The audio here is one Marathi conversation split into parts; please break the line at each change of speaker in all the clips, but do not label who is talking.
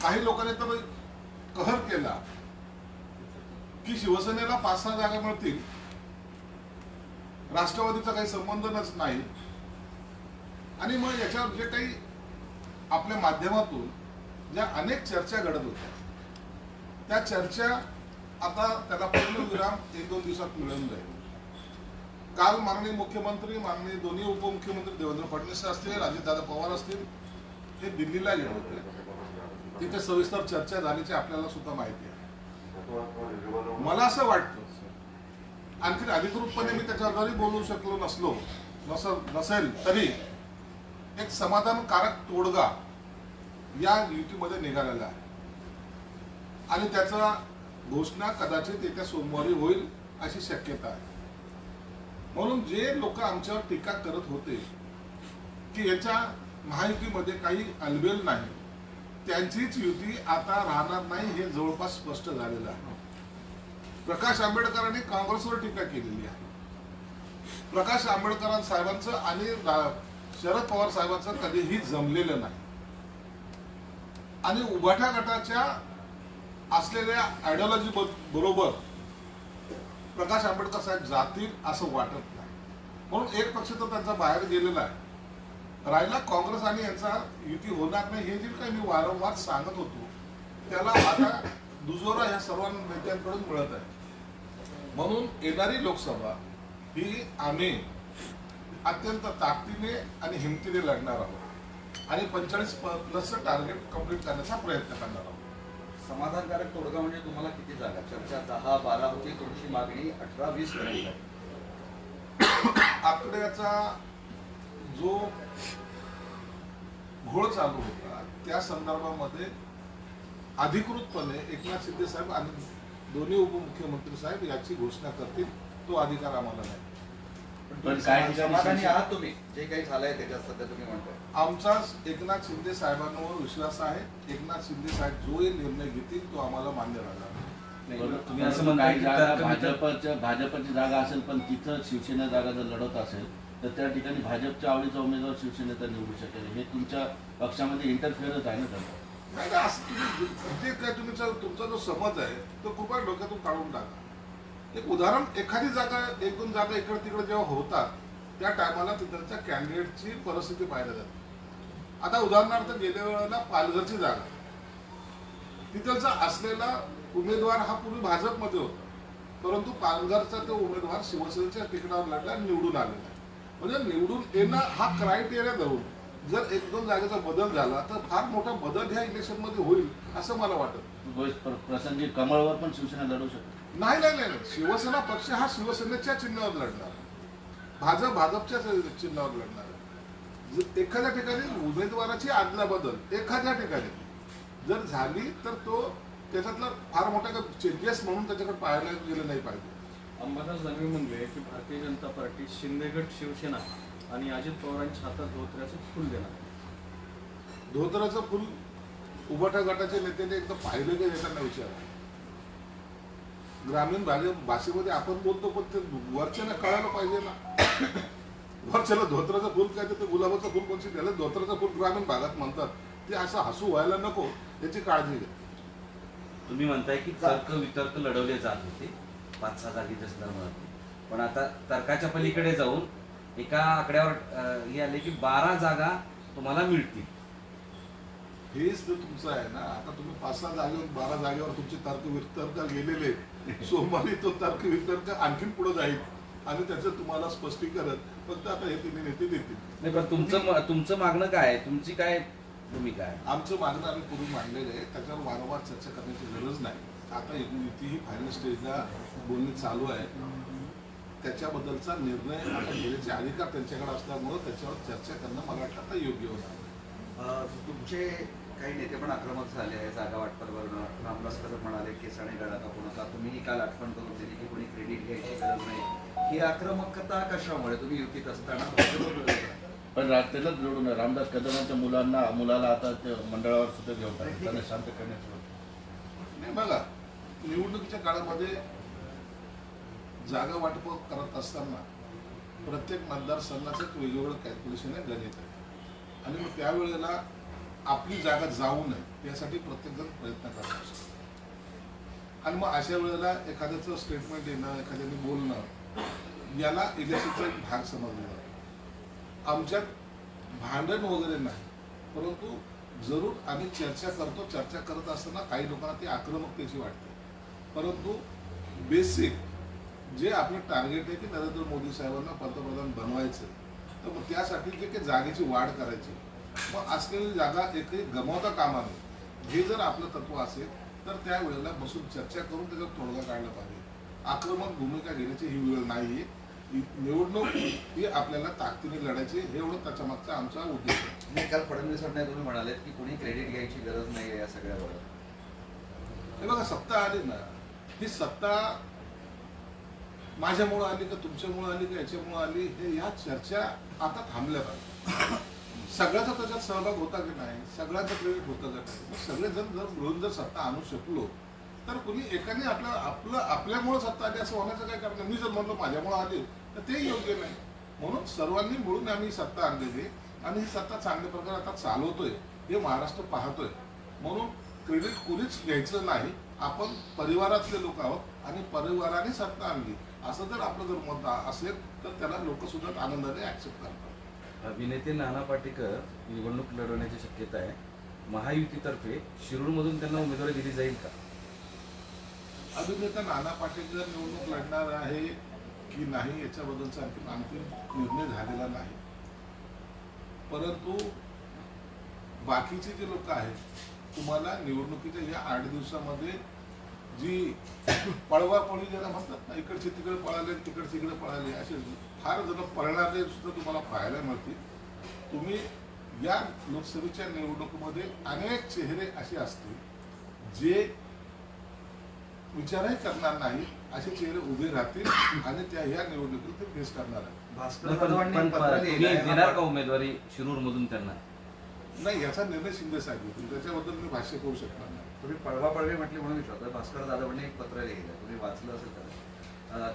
काही लोकांनी तर कहर केला की शिवसेनेला 5-6 जागा मिळतील, राष्ट्रवादीचा काही संबंधच नाही, आणि मग याच्यावर जे काही आपल्या माध्यमातून ज्या अनेक चर्चा घडत होत्या त्या चर्चा आता त्याला पूर्णविराम 1-2 दिवसात मिळून जाईल. काल माननीय मुख्यमंत्री, माननीय दोन्ही उपमुख्यमंत्री देवेंद्र फडणवीस असतील, अजितदादा पवार असतील, हे दिल्लीला गेले होते. तिथे सविस्तर चर्चा झाल्याची आपल्याला सुद्धा माहिती आहे. मला असं वाटतं आणखी अधिकृतपणे मी त्याच्यावर जरी बोलू शकलो नसेल तरी एक समाधानकारक तोडगा या युतीमध्ये निघालेला आहे आणि त्याचा घोषणा कदाचित येत्या सोमवारी होईल अशी शक्यता आहे. म्हणून जे लोक आमच्यावर टीका करत होते की याच्या महायुतीमध्ये काही अलबेल नाही, त्यांचीच युती आता राहणार नाही हे जवळपास स्पष्ट झालेलं आहे. प्रकाश आंबेडकरांनी काँग्रेसवर टीका केलेली आहे. प्रकाश आंबेडकर साहेबांचं आणि शरद पवार साहेबांचं कधीही जमलेलं नाही आणि उभाठा गटाच्या असलेल्या आयडिओलॉजी बरोबर प्रकाश आंबेडकर साहेब जातील असं वाटत नाही. म्हणून एक पक्ष तर त्यांचा बाहेर गेलेला आहे. राहिला काँग्रेस आणि यांचा युती होणार नाही हे जे काही मी वारंवार सांगत होतो त्याला आता दुजोरा ह्या सर्व नेत्यांकडून मिळत आहे. म्हणून येणारी लोकसभा ही आम्ही अत्यंत ताकदीने आणि हिमतीने लढणार आहोत आणि 45+ टार्गेट कंप्लीट करण्याचा प्रयत्न करणार आहोत.
समाधानकारक तोडगा म्हणजे तुम्हाला किती जागा? चर्चा 10-12 होती, तुमची मागणी 18-20 पर्यंत आहे.
आकड्याचा जो घोळ चालू होता त्या संदर्भामध्ये अधिकृतपणे एकनाथ शिंदे साहेब आणि दोन्ही उपमुख्यमंत्री साहेब याची घोषणा करतील. तो अधिकार आम्हाला नाही.
पण काय समाधानी आहात तुम्ही जे काही झालंय त्याच्यात सध्या तुम्ही म्हणताय?
आमचा एकनाथ शिंदे साहेबांवर विश्वास आहे. एकनाथ शिंदे साहेब जो निर्णय घेतील तो आम्हाला मान्य राहणार.
तुम्ही असं म्हणताय की भाजपची जागा असेल पण तिथं शिवसेना जागा जर लढत असेल तर त्या ठिकाणी भाजपच्या आवडीचा उमेदवार शिवसेनेचा निवडू शकेल, हे तुमच्या पक्षामध्ये इंटरफेअरच आहे ना त्याचा?
नाही असं जे काय तुमचा जो समज आहे तो कृपया डोक्यातून काढून टाका. एक उदाहरण, एखादी जागा 1-2 जागा इकडे तिकडे जेव्हा होतात त्या टायमाला तिथलच्या कॅन्डिडेटची परिस्थिती पाहायला जाते. आता उदाहरणार्थ गेल्या वेळेला पालघरची जागा, तिथलचा असलेला उमेदवार हा पूर्वी भाजपमध्ये होता, परंतु पालघरचा तो उमेदवार शिवसेनेच्या तिकिटावर लढला आणि निवडून आलेला आहे. म्हणजे निवडून येणं हा क्रायटेरिया धरून जर 1-2 जागेचा बदल झाला तर फार मोठा बदल ह्या इलेक्शन मध्ये होईल असं मला वाटत.
प्रसंगी कमळवर पण शिवसेना लढू शकते?
नाही. शिवसेना पक्ष हा शिवसेनेच्या चिन्हावर लढणार, भाजपच्या चिन्हावर लढणार. एखाद्या ठिकाणी उमेदवाराची आदला बदल एखाद्या ठिकाणी जर झाली तर तो त्याच्यातला फार मोठा चेंजेस म्हणून त्याच्याकडे पाहायला गेलं नाही पाहिजे.
अंबादास दानवे म्हणले की भारतीय जनता पार्टी शिंदेगड शिवसेना आणि अजित पवारांच्या हातात धोत्र्याचं फुल देणार.
धोत्र्याचं फुल उभाठा गटाच्या नेत्याने एकदा पाहिलं की त्यांना विचारा. ग्रामीण भाषेमध्ये आपण बोलतो पण ते वरच्याला कळायला पाहिजे ना. वरच्याला धोत्राचं फुल काय ते गुलाबाचं फुल कोणती त्याला धोत्राचं फुल ग्रामीण भागात म्हणतात. ते असं हसू व्हायला नको याची काळजी घ्या.
तुम्ही म्हणताय की तर्क वितर्क लढवले जात होते 5-6 जागेच्या संदर्भात, पण आता तर्काच्या पलीकडे जाऊन एका आकड्यावर हे आले की 12 जागा तुम्हाला मिळतील.
हेच तर तुमचं आहे ना. आता तुम्ही 5-6 जागेवर 12 जागेवर तुमचे तर्क वितर्क गेलेले. सोमवारी तो तर्क वितर्क आणखीन पुढे जाईल आणि त्याचं तुम्हाला स्पष्टीकरण फक्त आता हे तिन्ही नेते देतील.
नाही पण तुमचं मागणं काय आहे? तुमची काय भूमिका आहे?
आमचं मागणं आम्ही पूर्वी मांडलेलं आहे, त्याच्यावर वारंवार चर्चा करण्याची गरज नाही. आता युतीही फायनल स्टेजला बोलणी चालू आहे. त्याच्याबद्दलचा निर्णय आता घेण्याचे अधिकार त्यांच्याकडे असल्यामुळं त्याच्यावर चर्चा करणं मला वाटतं आता योग्य होणार.
तुमचे काही नेते पण आक्रमक झाले आहे जागा वाटपावरून. रामदास कदम म्हणाले केसाने गळा कापू नका. तुम्ही काल आठवण करून दिली की कोणी क्रेडिट घ्यायची गरज नाही. ही आक्रमकता कशामुळे? तुम्ही युतीत असताना
पण त्यालाच जोडून रामदास कदमांच्या मुलाला आता मंडळावर सुद्धा घेऊन त्यांना शांत करण्याचं
नाही. बघा, निवडणुकीच्या काळामध्ये जागा वाटप करत असताना प्रत्येक मतदारसंघाचं एक वेगवेगळं कॅल्क्युलेशन आहे, गणित आहे. आणि मग त्यावेळेला आपली जागा जाऊ नये यासाठी प्रत्येकजण प्रयत्न करत असतो. आणि मग अशा वेळेला एखाद्याचं स्टेटमेंट येणं, एखाद्याने बोलणं याला इलेक्शनचा एक भाग समजला जातो. आमच्यात भांडण वगैरे नाही, परंतु जरूर आम्ही चर्चा करतो. चर्चा करत असताना काही लोकांना ती आक्रमकतेची वाटते, परंतु बेसिक जे आपलं टार्गेट आहे की नरेंद्र मोदी साहेबांना पंतप्रधान बनवायचं, तर मग त्यासाठी जे काही जागेची वाढ करायची, मग असलेली जागा एकही गमावता कामा नये हे जर आपलं तत्व असेल तर त्यावेळेला बसून चर्चा करून त्याच्यावर तोडगा काढला पाहिजे. आक्रमक भूमिका घेण्याची ही वेळ नाहीये. निवडणूक ही आपल्याला ताकदीने लढायची, हे एवढं त्याच्या मागचा आमचा उद्देश आहे.
नाही, काल फडणवीसांना तुम्ही म्हणालेत की कोणी क्रेडिट घ्यायची गरज नाही आहे या सगळ्यावर.
हे बघा, सत्ता आली ना, ही सत्ता माझ्यामुळं आली का तुमच्यामुळं आली का याच्यामुळं आली, हे या चर्चा आता थांबल्या पाहिजे. सगळ्याचा त्याच्यात सहभाग होता की नाही, सगळ्यांचं क्रेडिट होतं का नाही, मग सगळेजण जर मिळून जर सत्ता आणू शकलो तर कुणी एकाने आपल्यामुळे सत्ता आली असं होण्याचं काय कारण नाही. मी जर म्हणलो माझ्यामुळे आली तर ते योग्य नाही. म्हणून सर्वांनी मिळून आम्ही सत्ता आणलेली आणि ही सत्ता चांगल्या प्रकारे आता चालवतोय हे महाराष्ट्र पाहतोय. म्हणून क्रेडिट कुणीच घ्यायचं नाही. आपण परिवारातले लोक आहोत आणि परिवाराने सत्ता आणली असं जर आपलं जर मत असेल तर त्याला लोक सुद्धा आनंदाने ऍक्सेप्ट करतात.
अभिनेते नाना पाटेकर निवडणूक लढवण्याची शक्यता आहे. महायुतीतर्फे शिरूरमधून त्यांना उमेदवारी दिली जाईल का?
अभिनेता नाना पाटेकर निवडणूक लढणार आहे की नाही याच्याबद्दलचा आणखी निर्णय झालेला नाही. परंतु बाकीचे जे लोक आहेत, तुम्हाला निवडणुकीच्या या 8 दिवसामध्ये जी पळवापळी ज्याला म्हणतात ना, इकडचे तिकडे पळाले तिकडचे तिकडे पळाले, असे फार जण पळणारे सुद्धा तुम्हाला पाहायला मिळतील. तुम्ही या लोकसभेच्या निवडणुकीमध्ये अनेक चेहरे असे असतील जे विचारही करणार नाही, असे चेहरे उभे राहतील आणि त्या या निवडणुकीत ते फेस करणार आहेत.
भास्कर जाधवांनी पत्र
तुम्ही
लिहिलंय.
देणार का उमेदवारी शिरूरमधून त्यांना?
नाही, याचा निर्णय शिंदे साहेब घेतील, त्याच्याबद्दल मी भाष्य करू शकणार नाही.
तुम्ही पळवापळवी म्हटली म्हणून विचारतोय. भास्कर जाधवांनी एक पत्र लिहिलं, तुम्ही वाचलं असेल तर.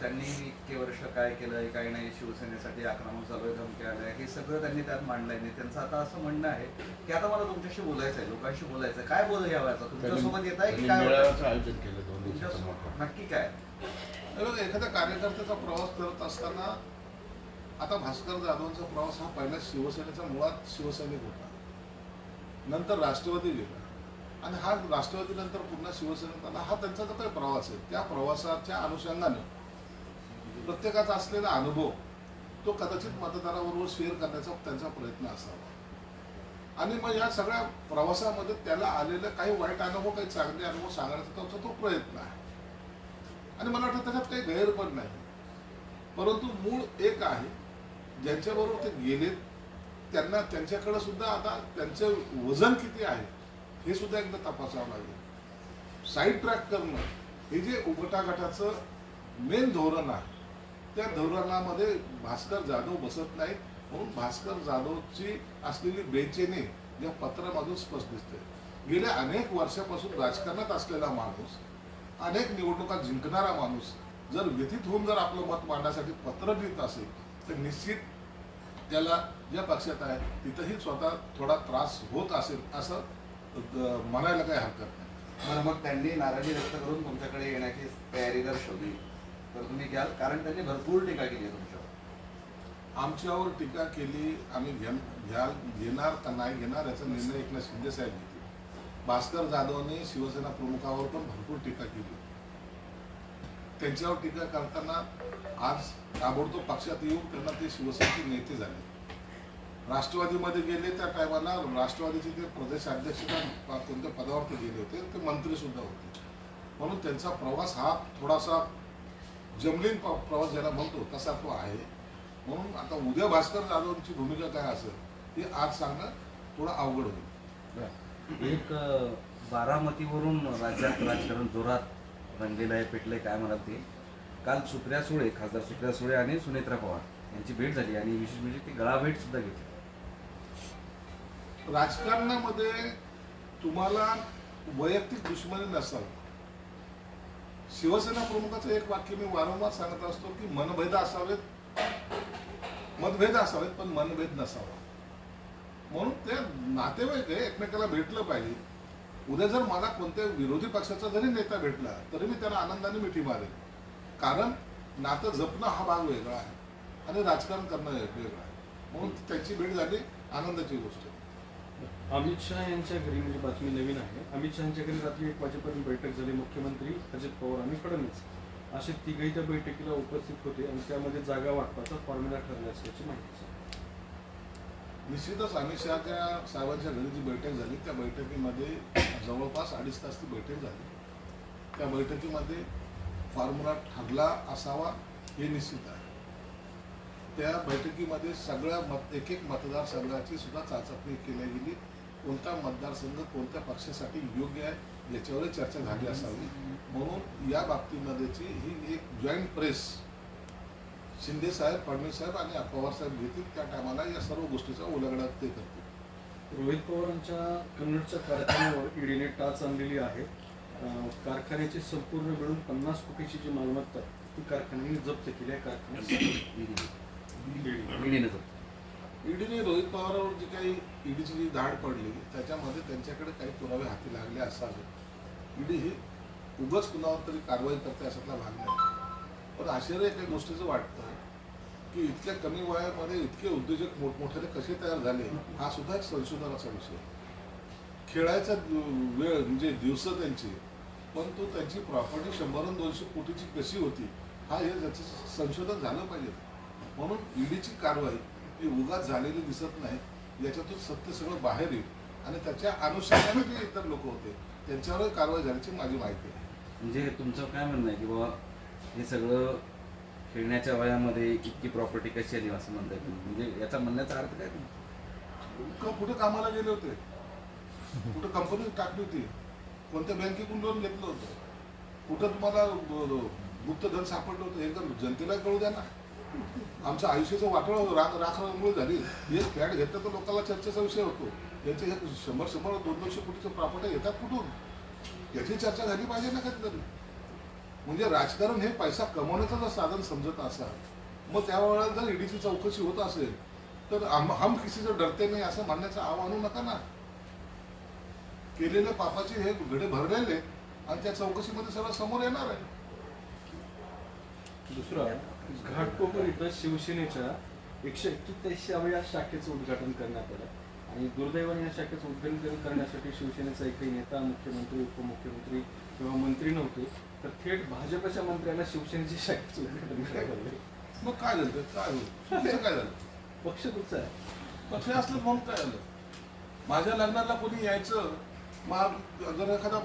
त्यांनी इतके वर्ष काय केलंय काय नाही, शिवसेनेसाठी आक्रमक चालू आहे, धमक्या आल्या, हे सगळं त्यांनी त्यात मांडलंय. त्यांचं आता असं म्हणणं आहे की आता मला तुमच्याशी बोलायचं आहे, लोकांशी बोलायचं आहे. काय बोल घ्यावा याचा? तुमच्यासोबत येत आहे की काय?
मेळाव्याचं आयोजन केलं 2
तुमच्यासोबत नक्की काय?
एखाद्या कार्यकर्त्याचा प्रवास करत असताना, आता भास्कर जाधवांचा प्रवास हा पहिला शिवसेनेचा मुळात शिवसैनिक होता, नंतर राष्ट्रवादी गेला आणि हा राष्ट्रवादी नंतर पुन्हा शिवसेनेत आला. हा त्यांचा जो काही प्रवास आहे, त्या प्रवासाच्या अनुषंगाने प्रत्येकाचा असलेला अनुभव तो कदाचित मतदाराबरोबर शेअर करण्याचा त्यांचा प्रयत्न असावा. आणि मग या सगळ्या प्रवासामध्ये त्याला आलेले काही वाईट अनुभव, काही चांगले अनुभव सांगण्याचा त्याचा तो प्रयत्न आहे. आणि मला वाटतं त्याच्यात काही गैर पण नाही. परंतु मूळ एक आहे, ज्यांच्याबरोबर ते गेलेत त्यांना त्यांच्याकडे सुद्धा आता त्यांचं वजन किती आहे हे सुद्धा एकदा तपासावं लागेल. साईड ट्रॅक करणं हे जे उपटागटाचं मेन धोरण आहे, त्या धोरणामध्ये भास्कर जाधव बसत नाहीत. म्हणून भास्कर जाधवची असलेली बेचैनी या पत्रामधून स्पष्ट दिसते. गेल्या अनेक वर्षापासून राजकारणात असलेला माणूस, अनेक निवडणुका जिंकणारा माणूस जर व्यथित होऊन जर आपलं मत मांडण्यासाठी पत्र लिहित असेल तर निश्चित त्याला ज्या पक्षात आहे तिथंही स्वतः थोडा त्रास होत असेल असं म्हणायला काही हरकत नाही.
बरं, मग त्यांनी नाराजी व्यक्त करून तुमच्याकडे येण्याची तयारी दर्शवली तर तुम्ही घ्याल? कारण त्यांनी भरपूर टीका केली तुमच्यावर.
आमच्यावर टीका केली, आम्ही घेणार का नाही घेणार याचा निर्णय एकनाथ शिंदे साहेब घेतील. भास्कर जाधवने शिवसेना प्रमुखावर पण भरपूर टीका केली. त्यांच्यावर टीका करताना आज ताबडतोब पक्षात येऊन त्यांना ते शिवसेनेचे नेते झाले. राष्ट्रवादीमध्ये गेले त्या टायमाला राष्ट्रवादीचे ते प्रदेशाध्यक्ष कोणत्या पदावर ते गेले होते, ते मंत्री सुद्धा होते. म्हणून त्यांचा प्रवास हा थोडासा जमलीन प्रवास ज्याला म्हणतो तसा तो आहे. म्हणून आता उद्या भास्कर जाधवांची भूमिका काय असेल हे आज सांगणं थोडं अवघड होईल.
एक बारामतीवरून राज्यात राजकारण जोरात रंगलेलं आहे, पेटलंय, काय म्हणाल ते? काल सुप्रिया सुळे, खासदार सुप्रिया सुळे आणि सुनेत्रा पवार यांची भेट झाली आणि विशेष म्हणजे ती गळाभेट सुद्धा घेतली.
राजकारणामध्ये तुम्हाला वैयक्तिक दुश्मनी नसावी. शिवसेना प्रमुखाचं एक वाक्य मी वारंवार सांगत असतो की मतभेद असावेत पण मनभेद नसावा. म्हणून ते नातेवाईक आहे, एकमेकाला भेटलं पाहिजे. उद्या जर मला कोणत्या विरोधी पक्षाचा जरी नेता भेटला तरी मी त्याला आनंदाने मिठी मारेन. कारण नातं जपणं हा भाग वेगळा आहे आणि राजकारण करणं वेगळं आहे. म्हणून त्यांची भेट झाली, आनंदाची गोष्ट आहे.
अमित शहा यांच्या घरी, म्हणजे बातमी नवीन आहे, अमित शहा यांच्या घरी रात्री 1 वाजेपर्यंत बैठक झाली. मुख्यमंत्री अजित पवार आणि फडणवीस असे तिघही त्या बैठकीला उपस्थित होते आणि त्यामध्ये जागा वाटपाचा फॉर्म्युला ठरला असल्याची माहिती आहे.
निश्चितच अमित शहाच्या साहेबांच्या घरी जी बैठक झाली त्या बैठकीमध्ये जवळपास 2.5 तास ती बैठक झाली. त्या बैठकीमध्ये फॉर्म्युला ठरला असावा हे निश्चित आहे. त्या बैठकीमध्ये सगळ्या एक एक मतदारसंघाची सुद्धा चाचपणी केली गेली. कोणता मतदारसंघ कोणत्या पक्षासाठी योग्य आहे याच्यावर चर्चा झाली असावी. म्हणून या बाबतीमध्येची ही एक जॉईंट प्रेस शिंदे साहेब, फडणवीस साहेब आणि पवार साहेब घेतील. त्या टायमाला या सर्व गोष्टीचा उलगडा ते करतील.
रोहित पवारांच्या कन्नडच्या कारखान्यावर ईडीने टाच आणलेली आहे. कारखान्याची संपूर्ण मिळून 50 कोटीची जी मालमत्ता ती कारखान्याने जप्त केली आहे. कारखान्यात
ईडीने रोहित पवारांवर जी काही ईडीची जी धाड पडली त्याच्यामध्ये त्यांच्याकडे काही पुरावे हाती लागले असावे. ईडी ही उगाच कुणावर तरी कारवाई करते अशातला भाग नाही. पण आश्चर्य एका गोष्टीचं वाटतं की इतक्या कमी वयामध्ये इतके उद्योजक मोठमोठ्याने कसे तयार झाले हा सुद्धा एक संशोधनाचा विषय. खेळायचा वेळ म्हणजे दिवस त्यांची, परंतु त्यांची प्रॉपर्टी 100-200 कोटीची कशी होती हा हे त्याचं संशोधन झालं पाहिजे. म्हणून ईडीची कारवाई ही उगाच झालेली दिसत नाही. याच्यातून सत्य सगळं बाहेर येईल आणि त्याच्या अनुषंगाने जे इतर लोक होते त्यांच्यावर कारवाई झाल्याची माझी माहिती आहे.
म्हणजे तुमचं काय म्हणणं आहे की बाबा हे सगळं खेळण्याच्या वयामध्ये इतकी प्रॉपर्टी कशी आली असं म्हणताय तुम्ही? म्हणजे याचा म्हणण्याचा अर्थ काय
कुठे कामाला गेले होते, कुठं कंपनी टाकली होती, कोणत्या बँकेकडून लोन घेतलं होतं, कुठं तुम्हाला गुप्तधन सापडलं होतं हे तर जनतेला कळू द्या ना. आमचं आयुष्याचं वाटोळ राखमुळे झाली. हे फ्लॅट घेतलं तर लोकांना चर्चेचा विषय होतो. यांचे हे 100-200 कोटीच्या प्रॉपर्टी येतात कुठून याची चर्चा झाली पाहिजे ना कधीतरी. म्हणजे राजकारण हे पैसा कमवण्याचं जर साधन समजत असाल मग त्यावेळेला जर ईडीची चौकशी होत असेल तर हम किसीचं डरते नाही असं म्हणण्याचं आव्हान आणू नका ना. केलेल्या पापाचे हे घडे भरलेले आणि त्या चौकशीमध्ये सगळं समोर येणार आहे.
दुसरा, घाटकोपर इथं शिवसेनेच्या 141व्या शाखेचं उद्घाटन करण्यात आलं आणि दुर्दैवाने या शाखेचं उद्घाटन करण्यासाठी शिवसेनेचा एकही नेता, मुख्यमंत्री, उपमुख्यमंत्री किंवा मंत्री नव्हते, तर थेट भाजपच्या मंत्र्यांना शिवसेनेच्या शाखेचं उद्घाटन करायला लागले.
मग काय झालं, काय होईल, तुमचं काय झालं?
पक्ष तुमचा आहे,
पक्ष असलं म्हणून काय झालं? माझ्या लग्नाला कोणी यायचं, जर एखादा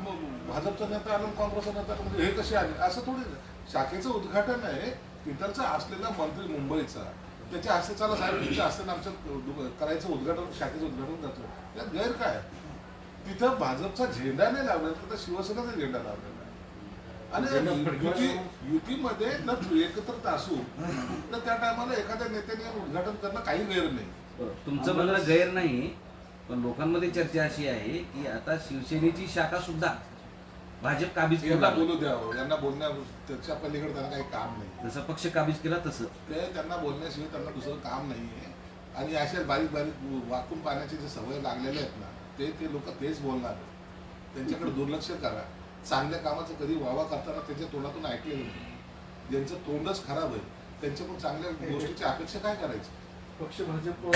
भाजपचा नेता आला काँग्रेसचा नेता आला म्हणजे हे कसे आले असं थोडी. शाखेचं उद्घाटन आहे तिथलचा असलेला मंत्री मुंबईचा, त्याच्या हस्ते चला साहेब तुमच्या हस्ते आमचं करायचं उद्घाटन, शाखेचं उद्घाटन करतो. त्यात गैर काय? तिथं भाजपचा झेंडा नाही लावला, तिथं शिवसेनेचा झेंडा लावलेला आहे. आणि युतीमध्ये जर एकत्र असू तर त्या टायमाला एखाद्या नेत्याने उद्घाटन करणं काही गैर नाही.
तुमचं म्हणणं गैर नाही, पण लोकांमध्ये चर्चा अशी आहे की आता शिवसेनेची शाखा सुद्धा भाजप काबीज
यांना
केला.
बोलू द्यावं, यांना बोलण्या त्याच्या पलीकडे त्यांना काही काम नाही.
जसं पक्ष काबीज केला तसं
ते त्यांना बोलण्याशिवाय त्यांना दुसरं काम नाहीये. आणि अशा बारीक बारीक वाकून पाहण्याचे जे सवय लागलेले आहेत ना ते लोक तेच बोलणार. त्यांच्याकडे दुर्लक्ष करा. चांगल्या कामाचं कधी वावा करताना त्यांच्या तोंडातून ऐकलेलं नाही. ज्यांचं तोंडच खराब आहे त्यांच्याकडून चांगल्या गोष्टीची अपेक्षा काय करायची?
पक्ष भाजप,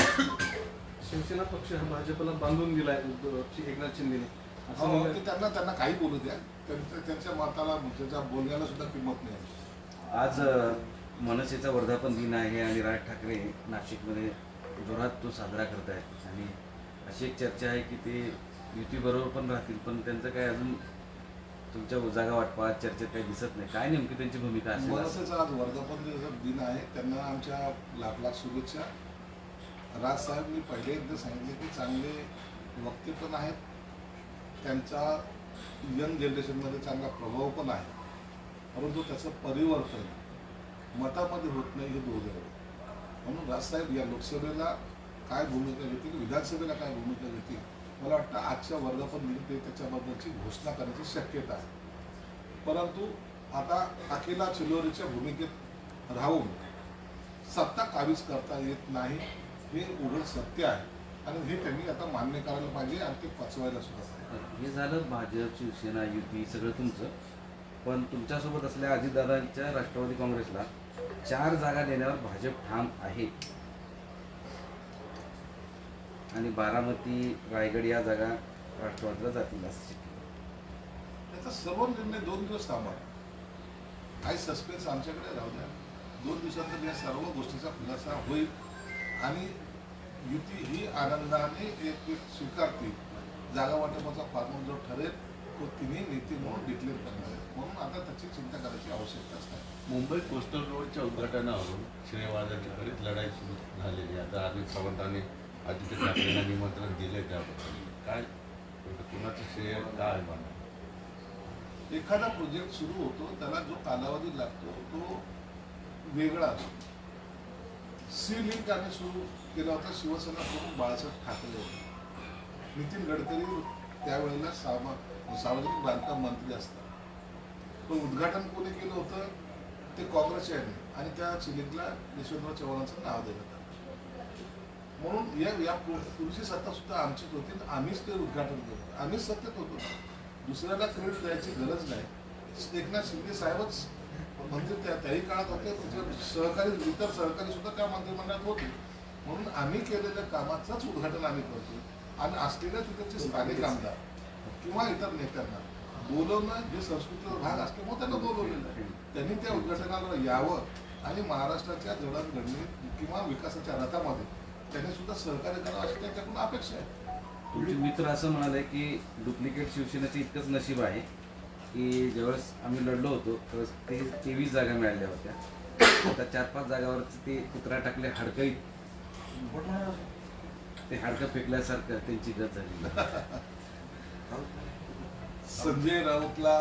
शिवसेना पक्ष हा भाजपला बांधून दिलाय एकनाथ शिंदेने असं म्हणलं.
ते त्यांना काही बोलू द्या. त्यांच्या मताला, त्यांच्या बोलण्याला सुद्धा किंमत नाही.
आज मनसेचा वर्धापन दिन आहे आणि राज ठाकरे नाशिकमध्ये जोरात तो साजरा करत आहेत आणि अशी एक चर्चा आहे की ते युतीबरोबर पण राहतील, पण त्यांचं काय अजून तुमच्या जागा वाटपात चर्चेत काही दिसत नाही. काय नेमकी त्यांची भूमिका असेल?
मनसेचा आज वर्धापन दिन आहे. त्यांना आमच्या लाख लाख शुभेच्छा. राज साहेब, मी पहिले एकदा सांगितले की चांगले वक्ते पण आहेत, त्यांचा यंग जनरेशनमध्ये चांगला प्रभाव पण आहे, परंतु त्याचं परिवर्तन मतामध्ये होत नाही हे दुर्दैव आहे. म्हणून राजसाहेब या लोकसभेला काय भूमिका घेतील, विधानसभेला काय भूमिका घेतील, मला वाटतं आजच्या वर्धापन दिन ते त्याच्याबद्दलची घोषणा करण्याची शक्यता आहे. परंतु आता अकेला चिलोरीच्या भूमिकेत राहून सत्ता काबीज करता येत नाही हे उघड सत्य आहे. आणि हे त्यांनी आता मान्य करायला पाहिजे आणि ते पचवायला सुद्धा पाहिजे.
हे झालं भाजप, शिवसेना, युती सगळं तुमचं. पण तुमच्यासोबत असलेल्या अजितदादांच्या राष्ट्रवादी काँग्रेसला 4 जागा देण्यावर भाजप ठाम आहे आणि बारामती, रायगड या जागा राष्ट्रवादीला जातील असं चित्र.
त्याचा सर्व निर्णय 2 दिवस थांबा. काही सस्पेन्स आमच्याकडे राहू द्या. 2 दिवसात या सर्व गोष्टीचा खुलासा होईल आणि युती ही आनंदाने एक स्वीकारते. जागा वाटपाचा फॉर्म्युला जो ठरेल तो तिन्ही नेते म्हणून डिक्लेअर करणार आहे. म्हणून आता त्याची चिंता करायची आवश्यकताच नाही.
मुंबई कोस्टल रोडच्या उद्घाटनावरून श्रेयवादाची बरीच लढाई सुरू झालेली आहे. आता अजित सावंतांनी आदित्य ठाकरेंना निमंत्रण दिले त्याबद्दल काय कुणाचं श्रेय काय म्हणा?
एखादा प्रोजेक्ट सुरू होतो त्याला जो कालावधी लागतो तो वेगळा असतो. सी लिंक आम्ही सुरू केला होता शिवसेना करून बाळासाहेब ठाकरे होते. नितीन गडकरी त्यावेळेला सार्वजनिक बांधकाम मंत्री असतात. पण उद्घाटन कोणी केलं होतं ते काँग्रेसचे आहे आणि त्या सिलिंकला यशवंतराव चव्हाणांचं नाव देण्यात आलं. म्हणून या पुढची सत्ता सुद्धा आमचीच होती आणि आम्हीच ते उद्घाटन केलं. आम्हीच सत्तेत होतो. दुसऱ्याला क्रेडिट द्यायची गरज नाही. एकनाथ शिंदे साहेबच मंत्री त्याही काळात होते. सहकारी इतर सहकारी सुद्धा त्या मंत्रिमंडळात होते. म्हणून आम्ही केलेल्या कामाचंच उद्घाटन आम्ही करतो आणि असलेल्या तिकडचे स्थानिक आमदार किंवा इतर नेत्यांना बोलवणं हे संस्कृतीचा भाग असल्यामुळे त्यांना बोलवलेलं आहे. त्यांनी त्या उद्घाटनाला यावं आणि महाराष्ट्राच्या जडणघडणीत किंवा विकासाच्या रथामध्ये त्यांनी सुद्धा सहकार्य करावं अशी त्यांच्याकडून अपेक्षा आहे.
तुमचे मित्र असं म्हणाले की डुप्लिकेट शिवसेनेचं इतकंच नशीब आहे की ज्यावेळेस आम्ही लढलो होतो त्यावेळेस ते 23 जागा मिळाल्या होत्या. आता 4-5 जागावरच ते कुत्रा टाकले हाडकं, ते हाडकं फेकल्यासारखं त्यांची गत झाली.
संजय राऊतला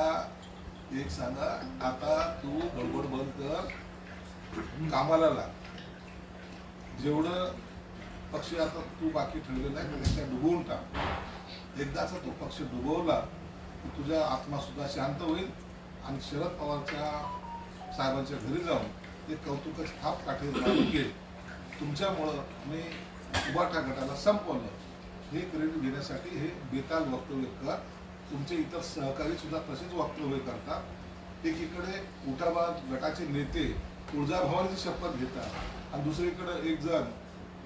एक सांगा, आता तू गडबड बंद कर, कामाला लाग. जेवढं पक्ष आता तू बाकी ठेवलेला आहे त्याच्या डुबवून टाक. एकदाचा तो पक्ष डुबवला की तुझा आत्मा सुद्धा शांत होईल आणि शरद पवारच्या साहेबांच्या घरी जाऊन ते कौतुकाची थाप काठी मारून घे. तुमच्यामुळं मी उबाटा गटाला संपवलं हे क्रेडिट घेण्यासाठी हे बेताल वक्तव्य कर. तुमचे इतर सहकारी सुद्धा तसेच वक्तव्य करतात. एकीकडे उठावाद गटाचे नेते तुळजाभवानीची शपथ घेतात आणि दुसरीकडे एक जण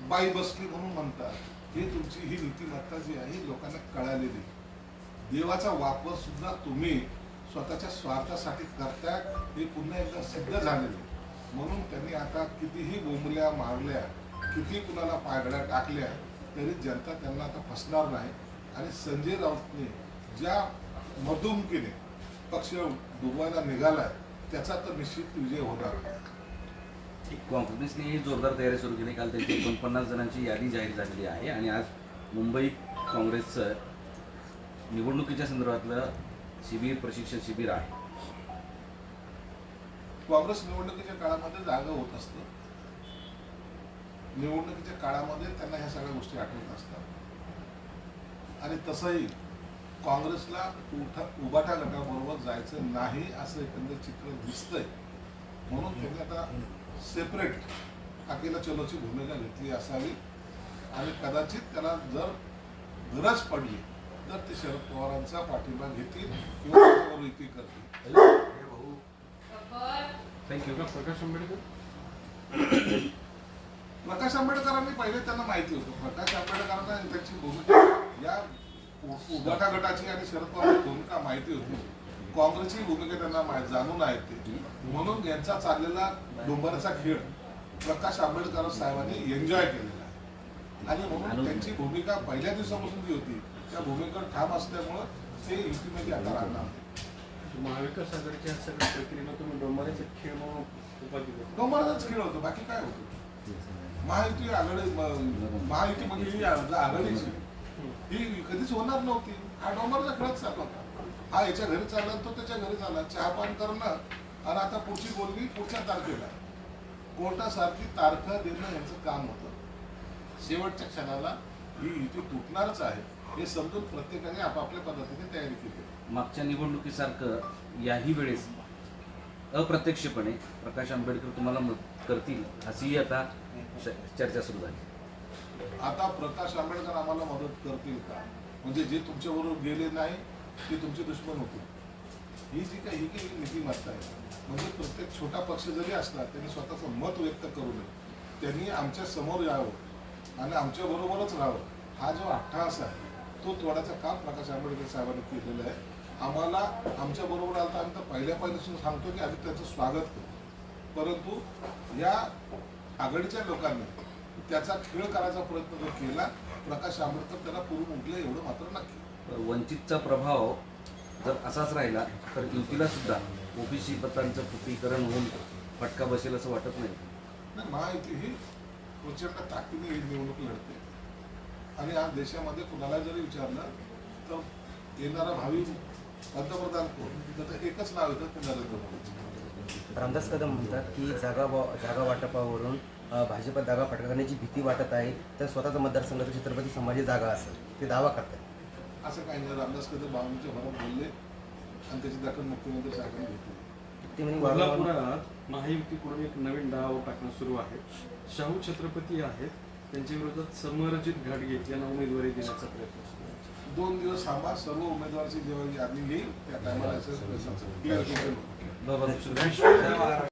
बाई बसली म्हणून म्हणतात. हे तुमची ही नीतिमत्ता जी आहे लोकांना कळालेली. देवाचा वापर सुद्धा तुम्ही स्वतःच्या स्वार्थासाठी करताय हे पुन्हा एकदा सिद्ध झालेले. म्हणून त्यांनी आता कितीही बोंबल्या मारल्या, किती कुणाला पायगड्या टाकल्या तरी जनता त्यांना आता फसणार नाही. आणि संजय राऊतने ज्या मधुमकीने पक्ष डुबवायला निघालाय त्याचा तर निश्चित विजय होणार.
काँग्रेसने ही जोरदार तयारी सुरू केली. काल त्यांची 49 जणांची यादी जाहीर झालेली आहे आणि आज मुंबई काँग्रेसचं निवडणुकीच्या संदर्भातलं शिबिर, प्रशिक्षण शिबिर आहे.
काँग्रेस निवडणुकीच्या काळामध्ये जागा होत असतं. निवडणुकीच्या काळामध्ये त्यांना ह्या सगळ्या गोष्टी आठवत असतात आणि तसंही काँग्रेसला उबाटा गटाबरोबर जायचं नाही असं एकंदर चित्र दिसतंय. म्हणून त्यांनी आता सेपरेट अकेला चलोची भूमिका घेतली असावी आणि कदाचित त्याला जर गरज पडली तर ते शरद पवारांचा पाठिंबा घेतील किंवा त्याच्यावर युती करतील.
थँक्यू.
प्रकाश आंबेडकर
प्रकाश आंबेडकरांनी पहिले त्यांना माहिती होतं. प्रकाश आंबेडकरांना त्यांची भूमिका या उबाटा गटाची आणि शरद पवारांची भूमिका माहिती होती. काँग्रेसची भूमिका त्यांना जाणून आहेत ते. म्हणून यांचा चाललेला डोंबराचा खेळ प्रकाश आंबेडकर साहेबांनी एन्जॉय केलेला आहे आणि म्हणून त्यांची भूमिका पहिल्या दिवसापासून जी होती त्या भूमिकेवर ठाम असल्यामुळं ते युतीमध्ये आता राहणार.
महाविकास आघाडीच्या सगळ्या प्रक्रियेला तुम्ही डोंबाऱ्याचा खेळ म्हणून उपाधी
डोंबराचाच खेळ होतो, बाकी काय होतं. महायुती आघाडी महायुती म्हणजे ही आघाडीची ही कधीच होणार नव्हती. हा डोंबराचा खेळच चालला होता. हा याच्या घरी चालला तो त्याच्या घरी चालला, चहापान करणं आणि आता पुढची बोलणी पुढच्या तारखेला कोर्टासारखी तारखा देणं यांचं काम होतं. शेवटच्या क्षणाला ही युती तुटणारच आहे हे समजून प्रत्येकाने आपापल्या पद्धतीने तयारी केली.
मागच्या निवडणुकीसारखं याही वेळेस अप्रत्यक्षपणे प्रकाश आंबेडकर तुम्हाला मदत करतील अशीही आता चर्चा सुरू झाली.
आता प्रकाश आंबेडकर आम्हाला मदत करतील का? म्हणजे जे तुमच्याबरोबर गेले नाही ते तुमचे दुश्मन होते. ही जी काही नीतिमत्ता आहे, म्हणजे प्रत्येक छोटा पक्ष जरी असला त्यांनी स्वतःचं मत व्यक्त करू नये, त्यांनी आमच्या समोर यावं आणि आमच्या बरोबरच राहावं. हा जो अट्टहास आहे तो तोडायचं काम प्रकाश आंबेडकर साहेबांनी केलेलं आहे. आम्हाला आमच्या बरोबर आता आम्ही तर पहिल्यापासून सांगतो की आम्ही त्यांचं स्वागत करतो, परंतु या आघाडीच्या लोकांनी त्याचा खेळ करायचा प्रयत्न जर केला, प्रकाश आंबेडकर त्याला पुरून उठले एवढं मात्र नक्की.
वंचितचा प्रभाव जर असाच राहिला तर युतीला सुद्धा ओबीसी पदांचं फुटीकरण होऊन फटका बसेल असं वाटत नाही.
नाही, महायुती ही प्रचंड ताकदीने ही निवडणूक लढते आणि आज देशामध्ये कुणाला जरी विचारलं तर येणारा भावी पंतप्रधान कोण, तर एकच नाव येतं ते नरेंद्र मोदी.
रामदास कदम म्हणतात की जागा वाटपावरून भाजप जागा पटकावण्याची भीती वाटत आहे, तर स्वतःचा मतदारसंघाचा छत्रपती संभाजी जागा असेल ते दावा करतात.
असं काही नाही. रामदास कदम बाबांच्या भरात बोलले आणि त्याची दखल मुख्यमंत्री साहेबांनी घेतली.
ते म्हणजे
कोल्हापुरात महायुतीकडून एक नवीन डाव टाकणं सुरू आहे. शाहू छत्रपती आहेत, त्यांच्या विरोधात समरजित घाटगे यांना उमेदवारी देण्याचा प्रयत्न सुरू आहे.
2 दिवस थांबा, सर्व उमेदवाराची जेव्हा यादी येईल त्या टायमाला
बाबा